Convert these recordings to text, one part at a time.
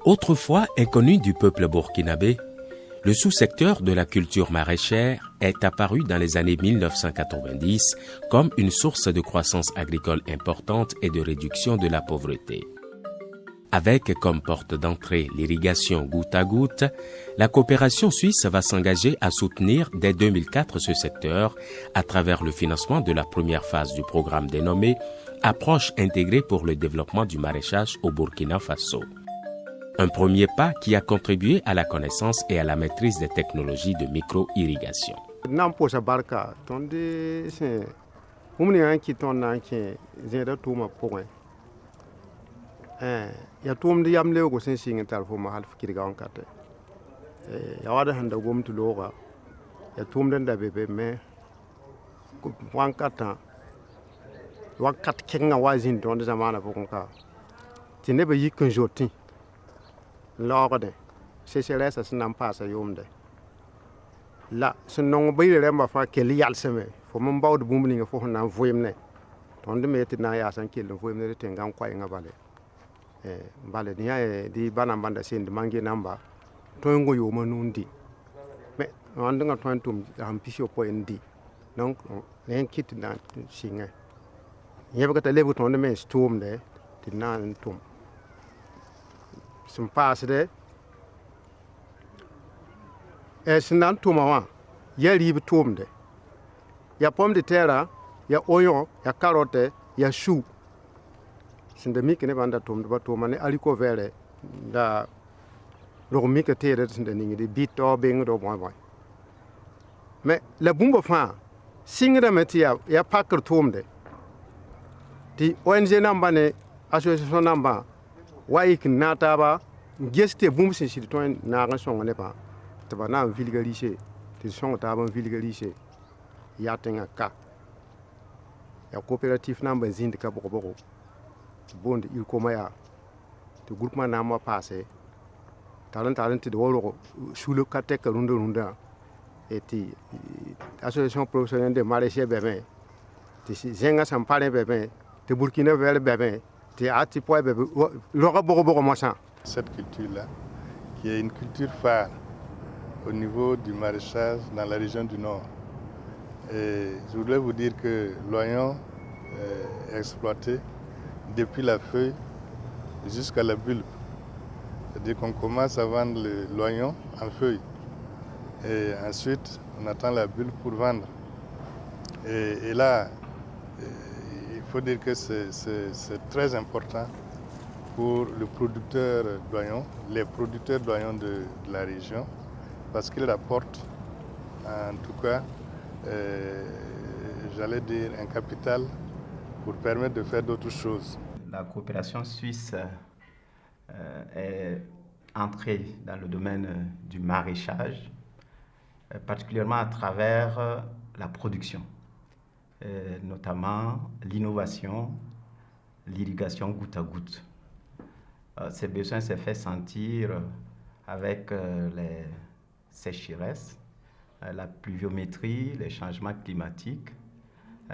Autrefois inconnu du peuple burkinabé, le sous-secteur de la culture maraîchère est apparu dans les années 1990 comme une source de croissance agricole importante et de réduction de la pauvreté. Avec comme porte d'entrée l'irrigation goutte à goutte, la coopération suisse va s'engager à soutenir dès 2004 ce secteur à travers le financement de la première phase du programme dénommé Approche intégrée pour le développement du maraîchage au Burkina Faso. Un premier pas qui a contribué à la connaissance et à la maîtrise des technologies de micro-irrigation. Lorde, sécheresse c'est n'en passe à yomde. Là, ce nom bail remba fa quel yalseme, faut mon baud booming for un voyme. Ton de mettre na ya san kill voyme de tengan kwa nga vale. Vale nia di banambanda sin de mangi namba. Tongo yo manundi. Mais on nga tontum am pisio point di. Donc, len kit na singa. Yeba ka lebu ton de men storm de na tum. Some pass there. Es nan tumawa. Ya ribe tumde. Ya pomme de terre, ya oignon, ya carotte, ya chou. Sinde mi kene banda tumde ba tumane aliko vere da romi ke tere sinde ningi de bit o beng do boy. Mais la bumba fa singra metia ya pakr tumde. Di ONG namba ne association namba waik nata ba geste bum sin si to na ran songa ne ba to ba na vulgariser ti songa ta ban vulgariser ya tenga ka ya coopérative namba zindi ka boko bonde il koma ya to groupement na ma passé talent ti do woro sous le katek runda et ti association professionnelle de maraîchers bébé ti zenga sampare bébé te Burkina vers bébé. Cette culture-là, qui est une culture phare au niveau du maraîchage dans la région du Nord. Et je voudrais vous dire que l'oignon est exploité depuis la feuille jusqu'à la bulbe. C'est-à-dire qu'on commence à vendre l'oignon en feuille. Et ensuite, on attend la bulbe pour vendre. Et là, il faut dire que c'est très important pour le producteur d'oignons, les producteurs d'oignons de la région, parce qu'ils rapportent, en tout cas, j'allais dire, un capital pour permettre de faire d'autres choses. La coopération suisse est entrée dans le domaine du maraîchage, particulièrement à travers la production. Notamment l'innovation, l'irrigation goutte à goutte. Ces besoins s'est fait sentir avec les sécheresses, la pluviométrie, les changements climatiques.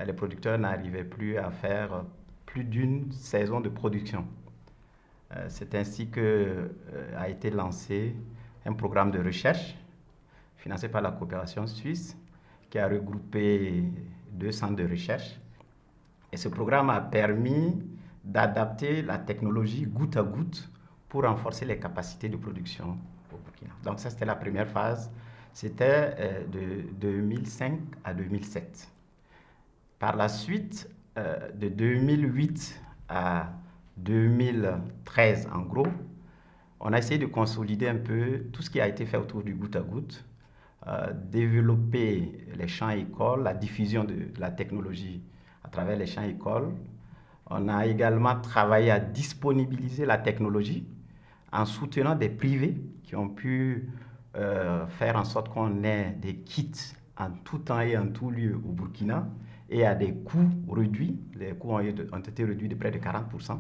Les producteurs n'arrivaient plus à faire plus d'une saison de production. C'est ainsi que a été lancé un programme de recherche financé par la coopération suisse qui a regroupé 2 centres de recherche. Et ce programme a permis d'adapter la technologie goutte à goutte pour renforcer les capacités de production au Burkina. Donc ça, c'était la première phase. C'était de 2005 à 2007. Par la suite, de 2008 à 2013, en gros, on a essayé de consolider un peu tout ce qui a été fait autour du goutte à goutte, développer les champs écoles, la diffusion de la technologie à travers les champs écoles. On a également travaillé à disponibiliser la technologie en soutenant des privés qui ont pu faire en sorte qu'on ait des kits en tout temps et en tout lieu au Burkina et à des coûts réduits. Les coûts ont été réduits de près de 40%.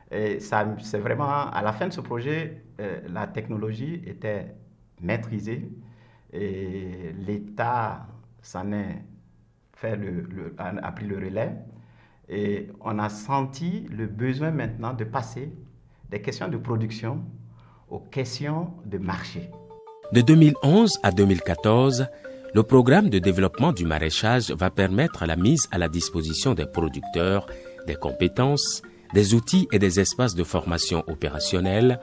Et ça, c'est vraiment, à la fin de ce projet, la technologie était maîtrisée. Et l'État a pris le relais et on a senti le besoin maintenant de passer des questions de production aux questions de marché. De 2011 à 2014, le programme de développement du maraîchage va permettre la mise à la disposition des producteurs des compétences, des outils et des espaces de formation opérationnelle,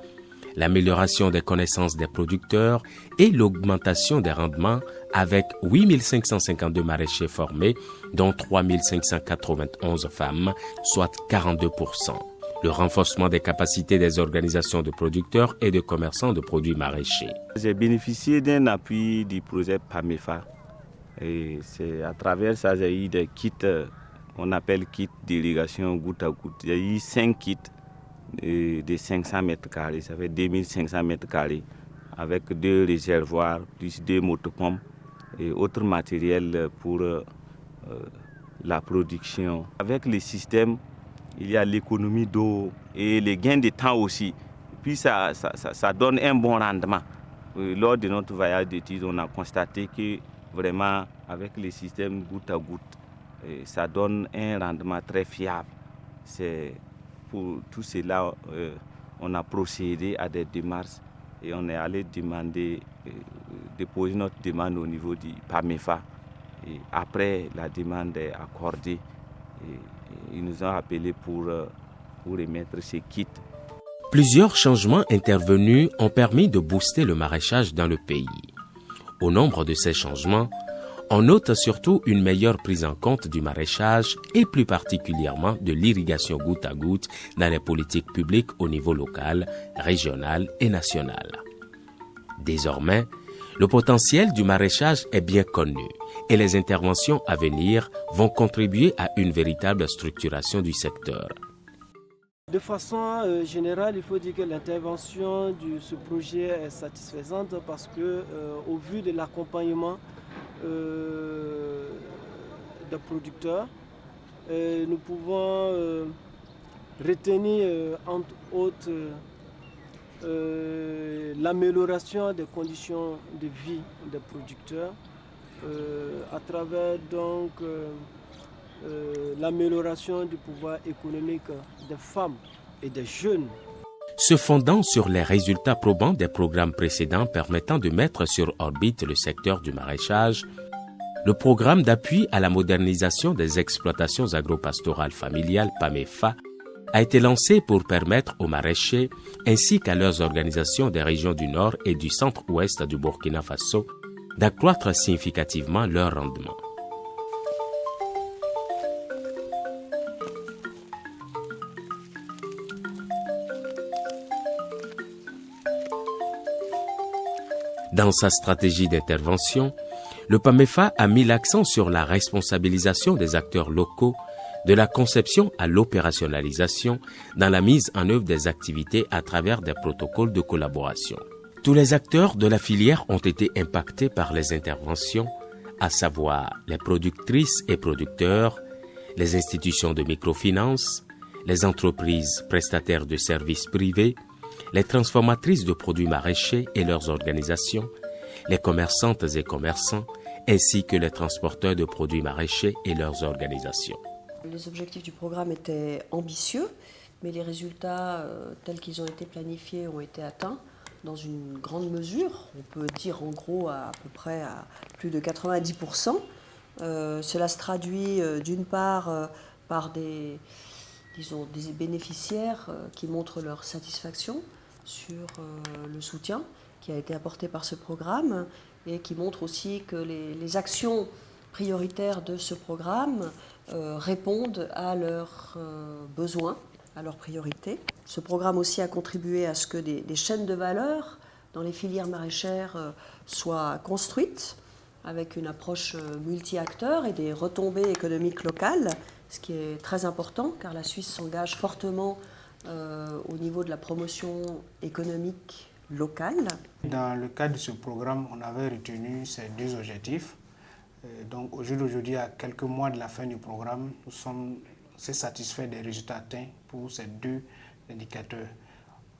l'amélioration des connaissances des producteurs et l'augmentation des rendements avec 8 552 maraîchers formés, dont 3 591 femmes, soit 42%. Le renforcement des capacités des organisations de producteurs et de commerçants de produits maraîchers. J'ai bénéficié d'un appui du projet PAMEFA. Et c'est à travers ça, j'ai eu des kits, on appelle kits d'irrigation goutte à goutte. J'ai eu 5 kits de 500 mètres carrés, ça fait 2500 mètres carrés, avec 2 réservoirs, plus 2 motopompes et autres matériels pour la production. Avec le système, il y a l'économie d'eau et les gains de temps aussi. Puis ça donne un bon rendement. Lors de notre voyage d'études, on a constaté que vraiment, avec le système goutte à goutte, ça donne un rendement très fiable. C'est pour tout cela, on a procédé à des démarches et on est allé déposer notre demande au niveau du PAMEFA. Et après, la demande est accordée. Ils nous ont appelés pour remettre ces kits. Plusieurs changements intervenus ont permis de booster le maraîchage dans le pays. Au nombre de ces changements, on note surtout une meilleure prise en compte du maraîchage et plus particulièrement de l'irrigation goutte à goutte dans les politiques publiques au niveau local, régional et national. Désormais, le potentiel du maraîchage est bien connu et les interventions à venir vont contribuer à une véritable structuration du secteur. De façon générale, il faut dire que l'intervention de ce projet est satisfaisante parce que, au vu de l'accompagnement des producteurs, nous pouvons retenir entre autres l'amélioration des conditions de vie des producteurs à travers donc l'amélioration du pouvoir économique des femmes et des jeunes. Se fondant sur les résultats probants des programmes précédents permettant de mettre sur orbite le secteur du maraîchage, le programme d'appui à la modernisation des exploitations agropastorales familiales PAMEFA a été lancé pour permettre aux maraîchers ainsi qu'à leurs organisations des régions du nord et du centre-ouest du Burkina Faso d'accroître significativement leur rendement. Dans sa stratégie d'intervention, le PAMEFA a mis l'accent sur la responsabilisation des acteurs locaux, de la conception à l'opérationnalisation, dans la mise en œuvre des activités à travers des protocoles de collaboration. Tous les acteurs de la filière ont été impactés par les interventions, à savoir les productrices et producteurs, les institutions de microfinance, les entreprises prestataires de services privés, les transformatrices de produits maraîchers et leurs organisations, les commerçantes et commerçants, ainsi que les transporteurs de produits maraîchers et leurs organisations. Les objectifs du programme étaient ambitieux, mais les résultats tels qu'ils ont été planifiés ont été atteints dans une grande mesure. On peut dire en gros à peu près à plus de 90%. Cela se traduit d'une part par des bénéficiaires qui montrent leur satisfaction sur le soutien qui a été apporté par ce programme et qui montre aussi que les actions prioritaires de ce programme répondent à leurs besoins, à leurs priorités. Ce programme aussi a contribué à ce que des chaînes de valeur dans les filières maraîchères soient construites avec une approche multi-acteurs et des retombées économiques locales, ce qui est très important car la Suisse s'engage fortement au niveau de la promotion économique locale. Dans le cadre de ce programme, on avait retenu ces 2 objectifs. Donc au jour d'aujourd'hui, à quelques mois de la fin du programme, nous sommes assez satisfaits des résultats atteints pour ces 2 indicateurs.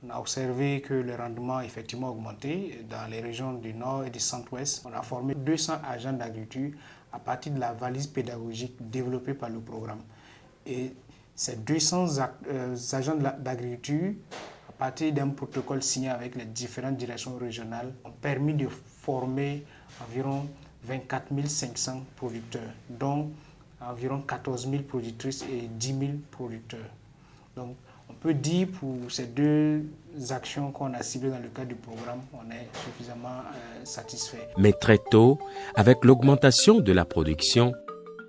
On a observé que le rendement a effectivement augmenté dans les régions du nord et du centre-ouest. On a formé 200 agents d'agriculture à partir de la valise pédagogique développée par le programme. Et ces 200 agents d'agriculture, à partir d'un protocole signé avec les différentes directions régionales, ont permis de former environ 24 500 producteurs, dont environ 14 000 productrices et 10 000 producteurs. Donc, on peut dire pour ces deux actions qu'on a ciblées dans le cadre du programme, on est suffisamment satisfait. Mais très tôt, avec l'augmentation de la production,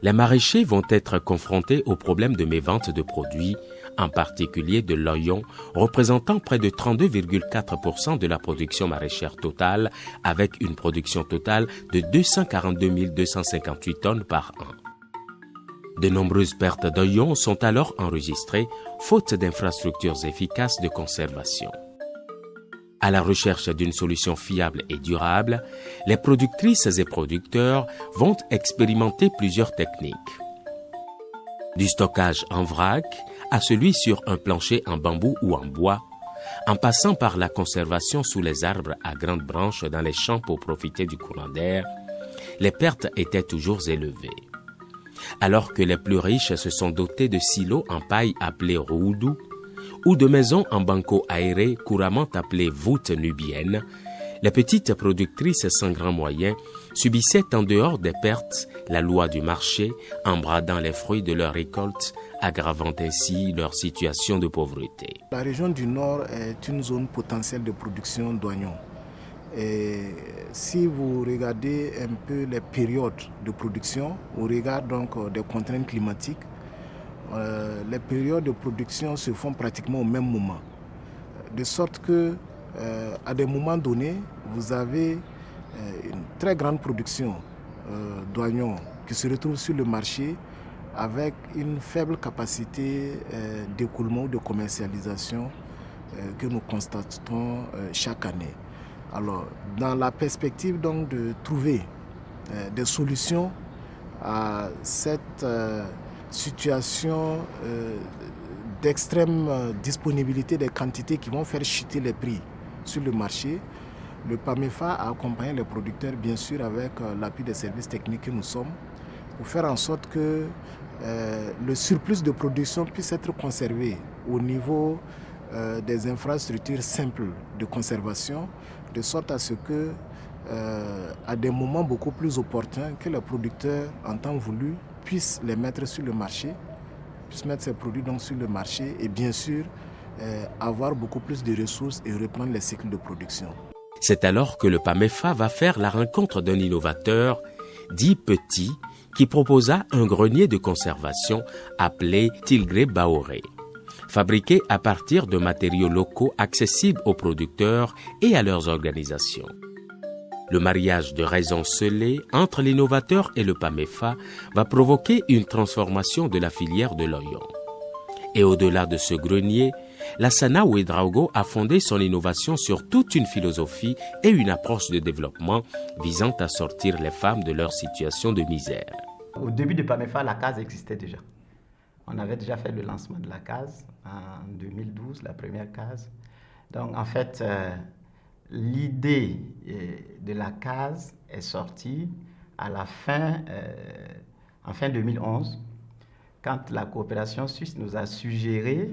les maraîchers vont être confrontés au problème de mévente de produits, en particulier de l'oignon, représentant près de 32,4% de la production maraîchère totale, avec une production totale de 242 258 tonnes par an. De nombreuses pertes d'oignons sont alors enregistrées, faute d'infrastructures efficaces de conservation. À la recherche d'une solution fiable et durable, les productrices et producteurs vont expérimenter plusieurs techniques. Du stockage en vrac à celui sur un plancher en bambou ou en bois, en passant par la conservation sous les arbres à grandes branches dans les champs pour profiter du courant d'air, les pertes étaient toujours élevées. Alors que les plus riches se sont dotés de silos en paille appelés roudou ou de maisons en banco aérés couramment appelées voûtes nubiennes, les petites productrices sans grands moyens subissaient en dehors des pertes la loi du marché en bradant les fruits de leur récolte, aggravant ainsi leur situation de pauvreté. La région du Nord est une zone potentielle de production d'oignons. Et si vous regardez un peu les périodes de production, au regard donc des contraintes climatiques, les périodes de production se font pratiquement au même moment. De sorte que, à des moments donnés, vous avez une très grande production d'oignons qui se retrouve sur le marché avec une faible capacité d'écoulement ou de commercialisation que nous constatons chaque année. Alors, dans la perspective donc de trouver des solutions à cette situation d'extrême disponibilité des quantités qui vont faire chuter les prix sur le marché, le PAMEFA a accompagné les producteurs, bien sûr, avec l'appui des services techniques que nous sommes, pour faire en sorte que le surplus de production puisse être conservé au niveau des infrastructures simples de conservation, de sorte à ce que, à des moments beaucoup plus opportuns, que les producteurs, en temps voulu, puissent les mettre sur le marché, puissent mettre ces produits donc sur le marché et bien sûr avoir beaucoup plus de ressources et reprendre les cycles de production. C'est alors que le PAMEFA va faire la rencontre d'un innovateur dit Petit qui proposa un grenier de conservation appelé Tilgré Baoré, fabriqué à partir de matériaux locaux accessibles aux producteurs et à leurs organisations. Le mariage de raisons scellées entre l'innovateur et le PAMEFA va provoquer une transformation de la filière de l'oignon. Et au-delà de ce grenier, Lassana Ouedraogo a fondé son innovation sur toute une philosophie et une approche de développement visant à sortir les femmes de leur situation de misère. Au début de PAMEFA, la case existait déjà. On avait déjà fait le lancement de la case en 2012, la première case. Donc en fait, l'idée de la case est sortie à la fin, en fin 2011, quand la coopération suisse nous a suggéré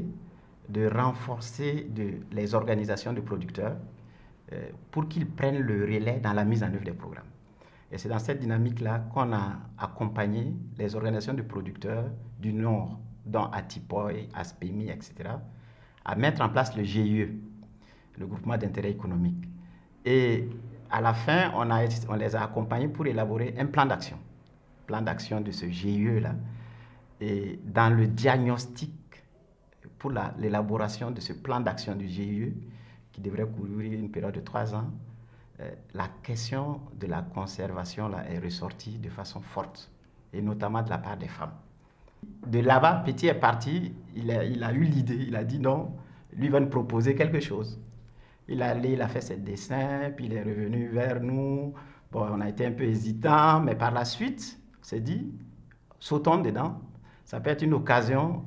de renforcer les organisations de producteurs pour qu'ils prennent le relais dans la mise en œuvre des programmes. Et c'est dans cette dynamique-là qu'on a accompagné les organisations de producteurs du Nord, dont Atipoy, Aspemi, etc., à mettre en place le GIE, le groupement d'intérêt économique. Et à la fin, on les a accompagnés pour élaborer un plan d'action de ce GIE-là. Et dans le diagnostic pour l'élaboration de ce plan d'action du GIE, qui devrait couvrir une période de 3 ans, la question de la conservation là, est ressortie de façon forte, et notamment de la part des femmes. De là-bas, Petit est parti, il a eu l'idée, il a dit non, lui va nous proposer quelque chose. Il a fait ses dessins, puis il est revenu vers nous. Bon, on a été un peu hésitant, mais par la suite, on s'est dit, sautons dedans. Ça peut être une occasion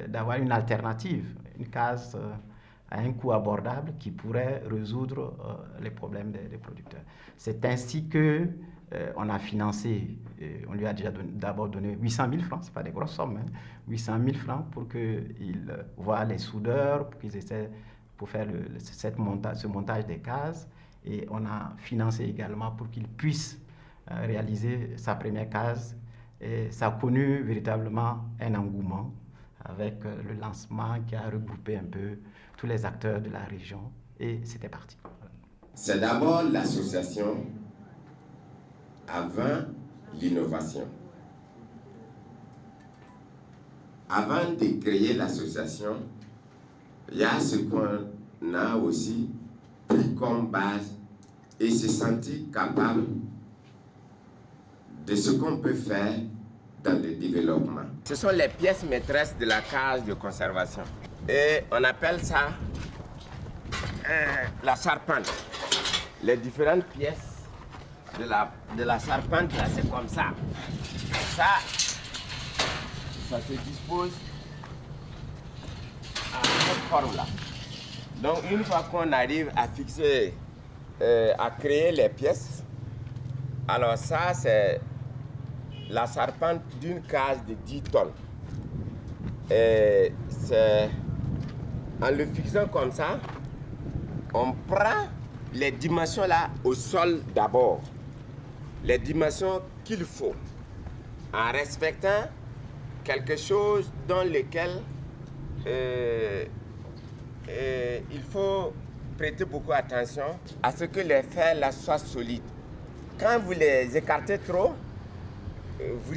d'avoir une alternative, une case à un coût abordable qui pourrait résoudre les problèmes des producteurs. C'est ainsi qu'on a financé, on lui a déjà d'abord donné 800 000 francs, ce n'est pas des grosses sommes, hein, 800 000 francs pour qu'ils voient les soudeurs, pour qu'ils essaient pour faire ce montage des cases. Et on a financé également pour qu'il puisse réaliser sa première case. Et ça a connu véritablement un engouement avec le lancement qui a regroupé un peu tous les acteurs de la région. Et c'était parti. C'est d'abord l'association avant l'innovation. Avant de créer l'association, il y a ce qu'on a aussi pris comme base et se sentir capable de ce qu'on peut faire dans le développement. Ce sont les pièces maîtresses de la case de conservation. Et on appelle ça la charpente. Les différentes pièces de la charpente, là, c'est comme ça. Ça se dispose à cette forme-là. Donc, une fois qu'on arrive à fixer, à créer les pièces, alors ça, c'est la charpente d'une case de 10 tonnes. Et c'est en le fixant comme ça, on prend les dimensions là au sol d'abord. Les dimensions qu'il faut, en respectant quelque chose dans lequel il faut prêter beaucoup attention à ce que les fers là soient solides. Quand vous les écartez trop, vous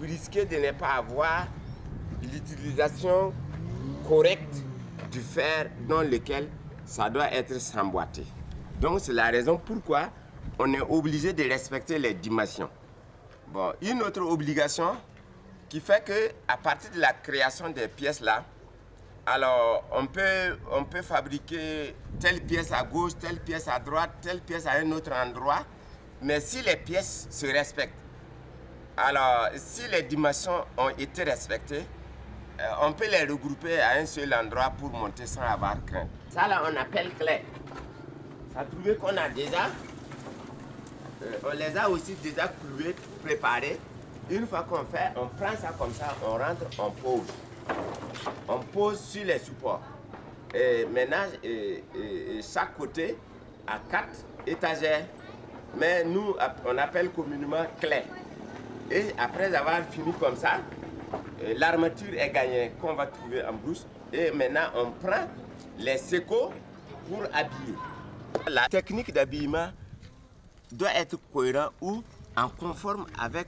risquez de ne pas avoir l'utilisation correcte du fer dans lequel ça doit être s'emboîter. Donc c'est la raison pourquoi on est obligé de respecter les dimensions. Bon, une autre obligation qui fait qu'à partir de la création des pièces là, alors on peut fabriquer telle pièce à gauche, telle pièce à droite, telle pièce à un autre endroit, mais si les pièces se respectent, alors si les dimensions ont été respectées, on peut les regrouper à un seul endroit pour monter sans avoir crainte. Ça là on appelle clé. Ça trouvé qu'on a déjà, on les a aussi déjà cloués, préparés. Une fois qu'on fait, on prend ça comme ça, on rentre, on pose. On pose sur les supports. Et maintenant, chaque côté a 4 étagères. Mais nous, on appelle communément clé. Et après avoir fini comme ça, l'armature est gagnée qu'on va trouver en brousse. Et maintenant, on prend les sécos pour habiller. La technique d'habillement doit être cohérente ou en conforme avec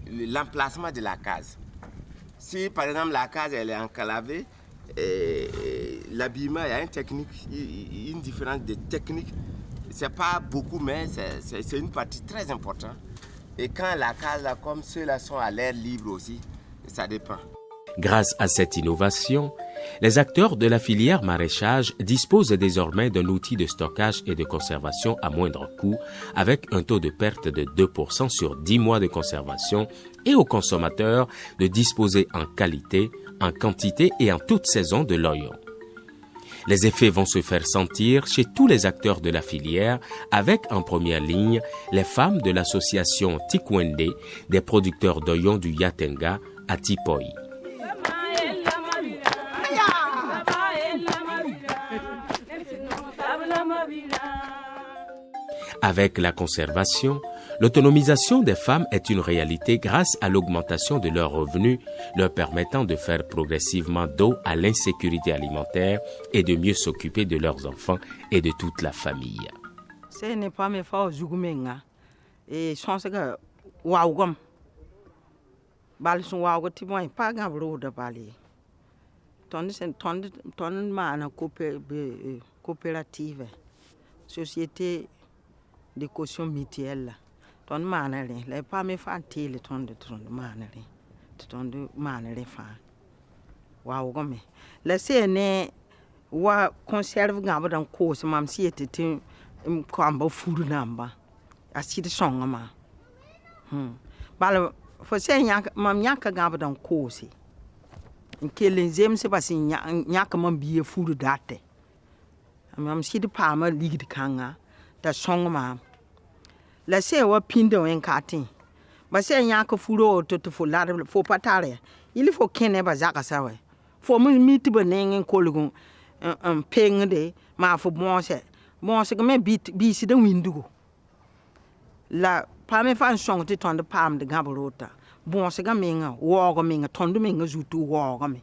l'emplacement de la case. Si par exemple la case elle est enclavée, l'habillement, il y a une différence de technique. Ce n'est pas beaucoup, mais c'est une partie très importante. Et quand la case, là, comme ceux-là sont à l'air libre aussi, ça dépend. Grâce à cette innovation, les acteurs de la filière maraîchage disposent désormais d'un outil de stockage et de conservation à moindre coût, avec un taux de perte de 2% sur 10 mois de conservation et aux consommateurs de disposer en qualité, en quantité et en toute saison de l'oignon. Les effets vont se faire sentir chez tous les acteurs de la filière, avec en première ligne les femmes de l'association Tikwende des producteurs d'oignons du Yatenga à Tipoi. Avec la conservation, l'autonomisation des femmes est une réalité grâce à l'augmentation de leurs revenus, leur permettant de faire progressivement dos à l'insécurité alimentaire et de mieux s'occuper de leurs enfants et de toute la famille. Ce n'est pas mes femmes et je pense que waouh, bal sont waouh tu vois pas grand de balai. Ton man coopérative, société de caution mutuelle. Ton manere, les pas mes femmes télé ton de manere, ton de manere fan. Waouh, gomme. La CNE wa conserve gamba dans cause, mam si était un combo food number. A si de song ma. Bal, for saying mam yanka gamba dans cause. In killing them se pas si yanka mam be a food date. Mam si de palmer lead kanga. Da song ma la se wa pindo en katin ba se nya ka furo to fo la fo patare il faut kene ba zaka sawe fo mi ti ba nen kolgun un peng de ma fo bon se que me bi si de windu la pa me fan song te ton de pam de gabrota bon se ga menga wo ga menga ton de menga zutu wo ga me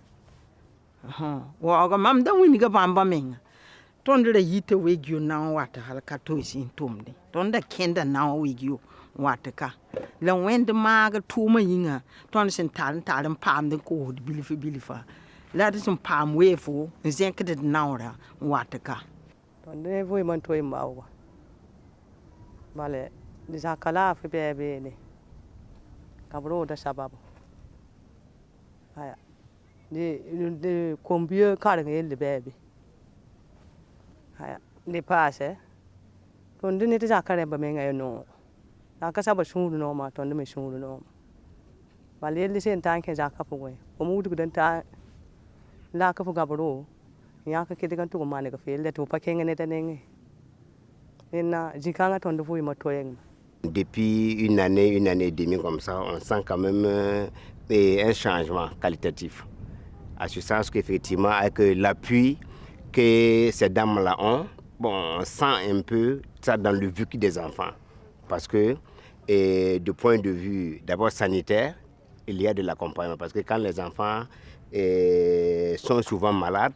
wo ga mam da wini ga bamba menga ton de yite wegyu na wata hal ka to sin tumde ton da kenda na wegyu wata ka la wende ma ga tuma yinga ton sin tan pam de ko bilifa la de sin pam we fo zenke de naura wata ka ton de voi man toy mawa vale di sakala fi bebe ne kabro da sababu aya de combien kar ngel bebe aya ne passe ton de ne ta kare ba me ngai no na ka saba shuru no ma ton de me shuru no vale le sen tan ke zaka fu we o mu du dan ta la ka fu kabro ya ka ke de kan tu ma ne ka fe le to pa ke ngene ta ne na jikanga ton de voi ma toyeng. Depuis une année et demie comme ça, on sent quand même un changement qualitatif. À ce sens qu'effectivement, avec l'appui que ces dames-là ont, bon, on sent un peu ça dans le vécu des enfants. Parce que, du point de vue d'abord sanitaire, il y a de l'accompagnement. Parce que quand les enfants sont souvent malades,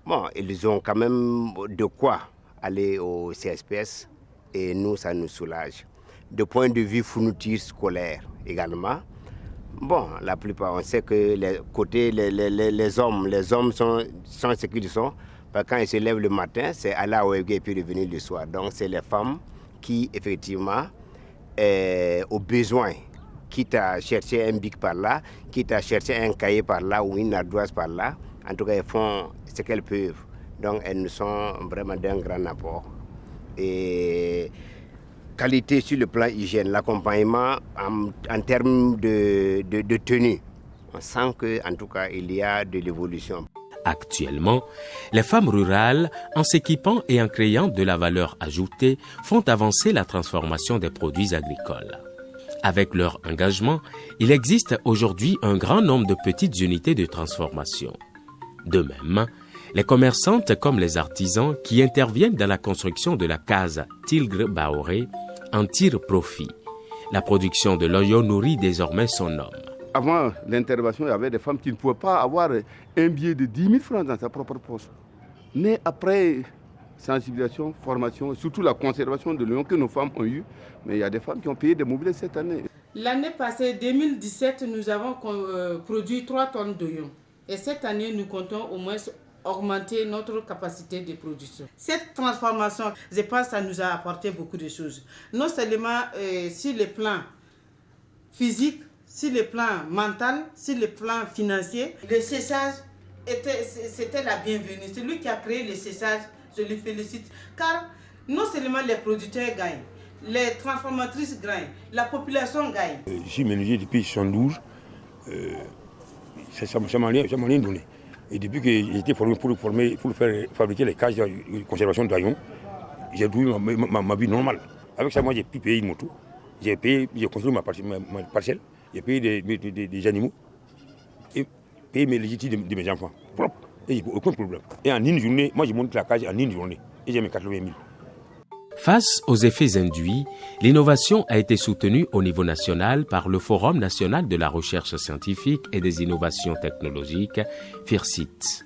bon, ils ont quand même de quoi aller au CSPS et nous, ça nous soulage. De point de vue fourniture scolaire également, bon, la plupart, on sait que les hommes sont ce qu'ils sont. Quand ils se lèvent le matin, c'est aller à OEG et puis revenir le soir. Donc, c'est les femmes qui, effectivement, au besoin, quitte à chercher un bic par là, quitte à chercher un cahier par là ou une ardoise par là, en tout cas, elles font ce qu'elles peuvent. Donc, elles nous sont vraiment d'un grand apport. Et qualité sur le plan hygiène, l'accompagnement en termes de tenue, on sent qu'en tout cas, il y a de l'évolution. Actuellement, les femmes rurales, en s'équipant et en créant de la valeur ajoutée, font avancer la transformation des produits agricoles. Avec leur engagement, il existe aujourd'hui un grand nombre de petites unités de transformation. De même, les commerçantes comme les artisans qui interviennent dans la construction de la case Tigre Baoré en tirent profit. La production de l'oignon nourrit désormais son homme. Avant l'intervention, il y avait des femmes qui ne pouvaient pas avoir un billet de 10 000 francs dans sa propre poche. Mais après sensibilisation, formation, surtout la conservation de l'oignon que nos femmes ont eu, mais il y a des femmes qui ont payé des mobiliers cette année. L'année passée, 2017, nous avons produit 3 tonnes d'oignons. Et cette année, nous comptons au moins augmenter notre capacité de production. Cette transformation, je pense, ça nous a apporté beaucoup de choses. Non seulement sur le plan physique, sur le plan mental, sur le plan financier. Le séchage, c'était la bienvenue. C'est lui qui a créé le séchage, je le félicite. Car non seulement les producteurs gagnent, les transformatrices gagnent, la population gagne. Je suis menuisier depuis 1972. Ça m'a rien donné. Et depuis que j'ai été formé pour faire fabriquer les cages de conservation d'oignons, j'ai doué ma vie normale. Avec ça, moi, j'ai pu payer une moto. J'ai construit ma parcelle. J'ai payé des animaux. Et payé les légitimes de mes enfants. Propre. Et j'ai aucun problème. Et en une journée, moi, j'ai monté la cage en une journée. Et j'ai mis 80 000. Face aux effets induits, l'innovation a été soutenue au niveau national par le Forum national de la recherche scientifique et des innovations technologiques, FIRCIT.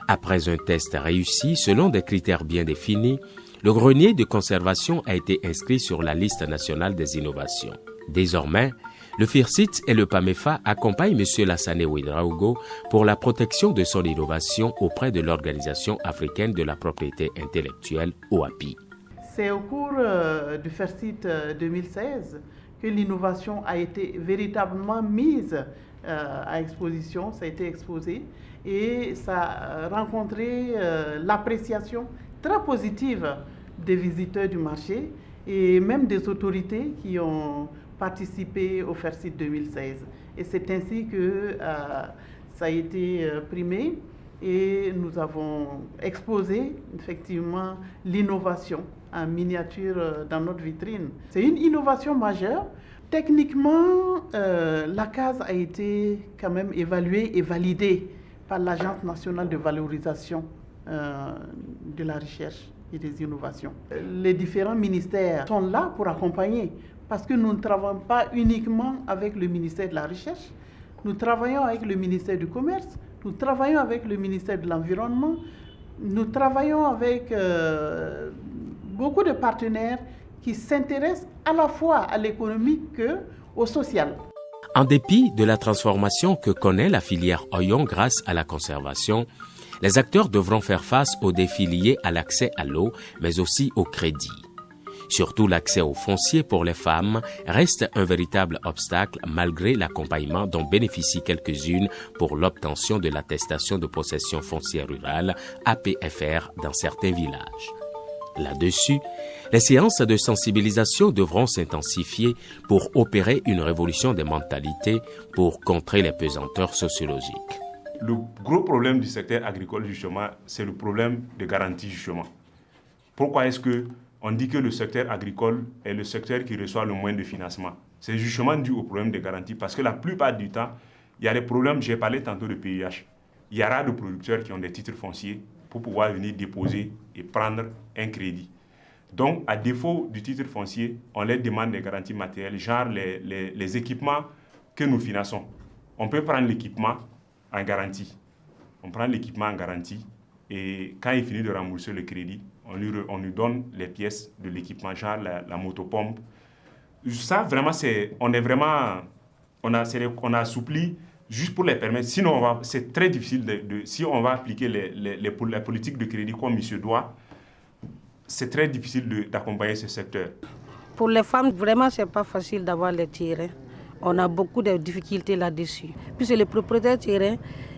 Après un test réussi selon des critères bien définis, le grenier de conservation a été inscrit sur la liste nationale des innovations. Désormais, le FIRCIT et le PAMEFA accompagnent M. Lassane Ouedraogo pour la protection de son innovation auprès de l'Organisation africaine de la propriété intellectuelle, OAPI. C'est au cours du FIRCIT 2016 que l'innovation a été véritablement mise à exposition, ça a été exposé et ça a rencontré l'appréciation très positive des visiteurs du marché et même des autorités qui ont participé au FIRCIT 2016. Et c'est ainsi que ça a été primé et nous avons exposé effectivement l'innovation en miniature dans notre vitrine. C'est une innovation majeure. Techniquement, la case a été quand même évaluée et validée par l'Agence nationale de valorisation de la recherche et des innovations. Les différents ministères sont là pour accompagner parce que nous ne travaillons pas uniquement avec le ministère de la Recherche, nous travaillons avec le ministère du Commerce, nous travaillons avec le ministère de l'Environnement, nous travaillons avec beaucoup de partenaires qui s'intéressent à la fois à l'économique qu'au social. En dépit de la transformation que connaît la filière oignon grâce à la conservation, les acteurs devront faire face aux défis liés à l'accès à l'eau, mais aussi au crédit. Surtout l'accès au foncier pour les femmes reste un véritable obstacle malgré l'accompagnement dont bénéficient quelques-unes pour l'obtention de l'attestation de possession foncière rurale, APFR, dans certains villages. Là-dessus, les séances de sensibilisation devront s'intensifier pour opérer une révolution des mentalités pour contrer les pesanteurs sociologiques. Le gros problème du secteur agricole, justement, c'est le problème de garantie, justement. Pourquoi est-ce qu'on dit que le secteur agricole est le secteur qui reçoit le moins de financement? C'est justement dû au problème de garantie, parce que la plupart du temps, il y a des problèmes, j'ai parlé tantôt de PIH. Il y aura des producteurs qui ont des titres fonciers pour pouvoir venir déposer et prendre un crédit. Donc, à défaut du titre foncier, on leur demande des garanties matérielles, genre les équipements que nous finançons. On peut prendre l'équipement en garantie. On prend l'équipement en garantie et quand il finit de rembourser le crédit, on lui donne les pièces de l'équipement, genre la motopompe. Ça, vraiment, on a assoupli juste pour les permettre. Sinon, c'est très difficile, si on va appliquer la politique de crédit comme il se doit, c'est très difficile d'accompagner ce secteur. Pour les femmes, vraiment, ce n'est pas facile d'avoir les terrains. On a beaucoup de difficultés là-dessus. Puisque les propriétaires terrains,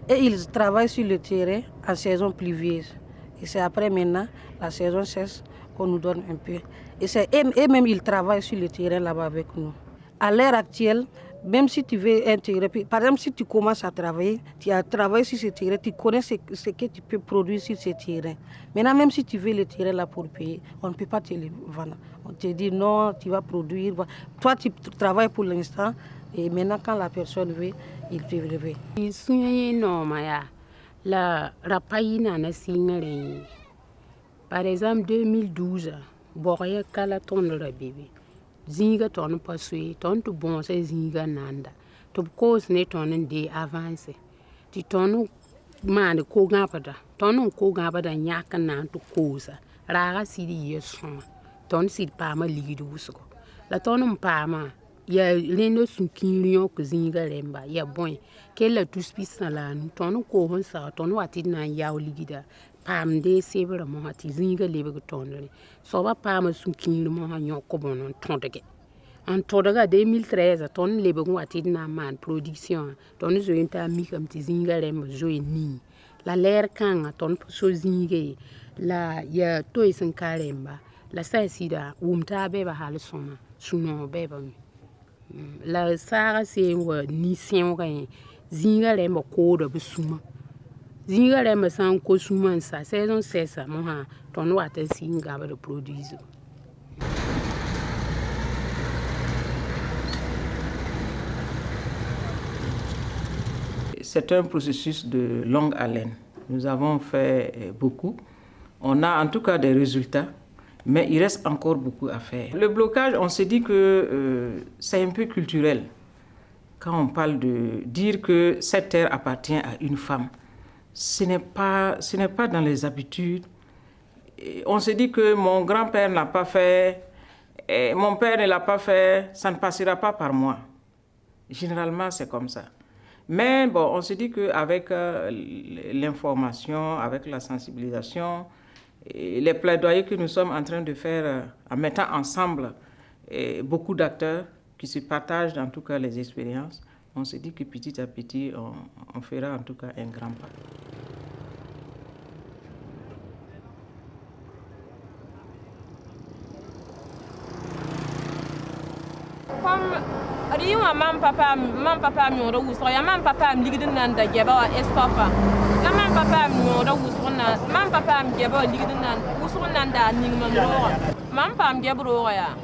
et ils travaillent sur le terrain en saison pluvieuse. Et c'est après maintenant, la saison cesse, qu'on nous donne un peu. Et même ils travaillent sur le terrain là-bas avec nous. À l'heure actuelle, même si tu veux un terrain, par exemple, si tu commences à travailler, tu as travaillé sur ce terrain, tu connais ce que tu peux produire sur ce terrain. Maintenant, même si tu veux le terrain là pour payer, on ne peut pas te le vendre. On te dit non, tu vas produire. Toi, tu travailles pour l'instant, et maintenant, quand la personne veut, il te veut. Par exemple, 2012, Boria Kalaton le bébé. Zinga ton pasui, ton to bon se zinga nanda. To cause ne ton de avance. Ti ton man ko gapada. Ton ko gabada nyaka nan to cause. Raga sidi yesoma. Ton sid pama ligidu usko. La ton pama. Ya lendo sunkilion ko zinga lemba. Ya boy. Kella tout spis na la nu. Ton ko hon sa ton wati na yaw ligida. Pam de sebre mo hati zinga lebe ko tonne so ba pam sun kin mo ha nyoko bonon tondege en todaga 2013 ton lebe ko hati na man production ton zo inta mi kam ti zinga lem zo ni la ler kan ton so zinga la ya to isin karemba la sa sida umta be ba hal soma suno be ba la sara se wa ni sen wa zinga lem ko do busuma Zingare me san ko suman sa saison cessa mo ha ton wata singa ba de produise. C'est un processus de longue haleine. Nous avons fait beaucoup. On a en tout cas des résultats, mais il reste encore beaucoup à faire. Le blocage, on s'est dit que c'est un peu culturel. Quand on parle de dire que cette terre appartient à une femme, ce n'est pas dans les habitudes. On se dit que mon grand-père n'a pas fait, et mon père ne l'a pas fait, ça ne passera pas par moi. Généralement, c'est comme ça. Mais bon, on se dit qu'avec l'information, avec la sensibilisation, et les plaidoyers que nous sommes en train de faire en mettant ensemble beaucoup d'acteurs qui se partagent en tout cas les expériences, on se dit que petit à petit, on fera en tout cas un grand pas. Comme riwa mam papa mi ora wusro ya mam papa mi ligidin nan da geba wa estopa la mam papa mi ora wusro na mam papa mi geba ligidin nan wusro nan da ning mam ro mam pam gebro ya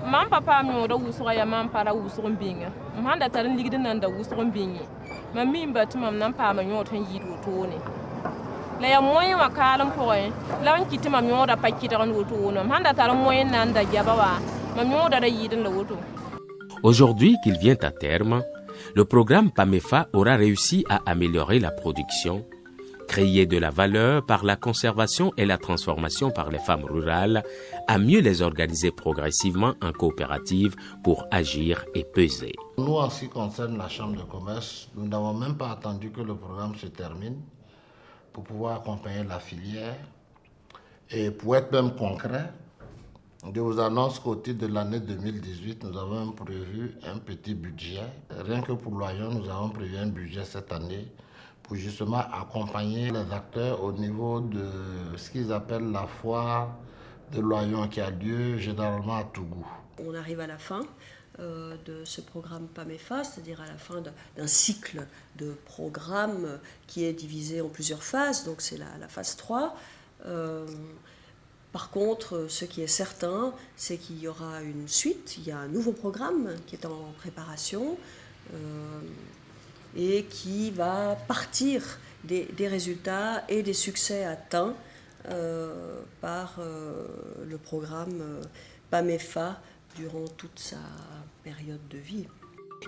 mam papa mi ora wusro ya mam para wusro binga manda tar ligidin nan da wusro bingi mam mi mbati mam nan pa ma nyot han yidu to ne la ya moyen wa kalam poe la on kiti mam yoda pa kiti ran woto wono handa tar moyen nan da jaba wa mam yoda da yidin la woto. Aujourd'hui qu'il vient à terme, le programme PAMEFA aura réussi à améliorer la production, créer de la valeur par la conservation et la transformation par les femmes rurales, à mieux les organiser progressivement en coopérative pour agir et peser. Nous, en ce qui concerne la Chambre de commerce, nous n'avons même pas attendu que le programme se termine pour pouvoir accompagner la filière. Et pour être même concret, je vous annonce qu'au titre de l'année 2018, nous avons prévu un petit budget. Rien que pour l'Oyon, nous avons prévu un budget cette année pour justement accompagner les acteurs au niveau de ce qu'ils appellent la foire de l'Oyon qui a lieu généralement à Tougou. On arrive à la fin de ce programme PAMEFA, c'est-à-dire à la fin d'un cycle de programmes qui est divisé en plusieurs phases, donc c'est la phase 3. Par contre, ce qui est certain, c'est qu'il y aura une suite. Il y a un nouveau programme qui est en préparation et qui va partir des résultats et des succès atteints par le programme PAMEFA durant toute sa période de vie.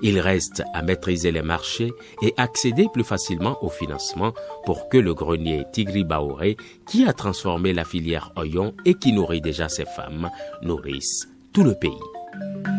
Il reste à maîtriser les marchés et accéder plus facilement au financement pour que le grenier Tigri Baoré, qui a transformé la filière Oyon et qui nourrit déjà ses femmes, nourrisse tout le pays.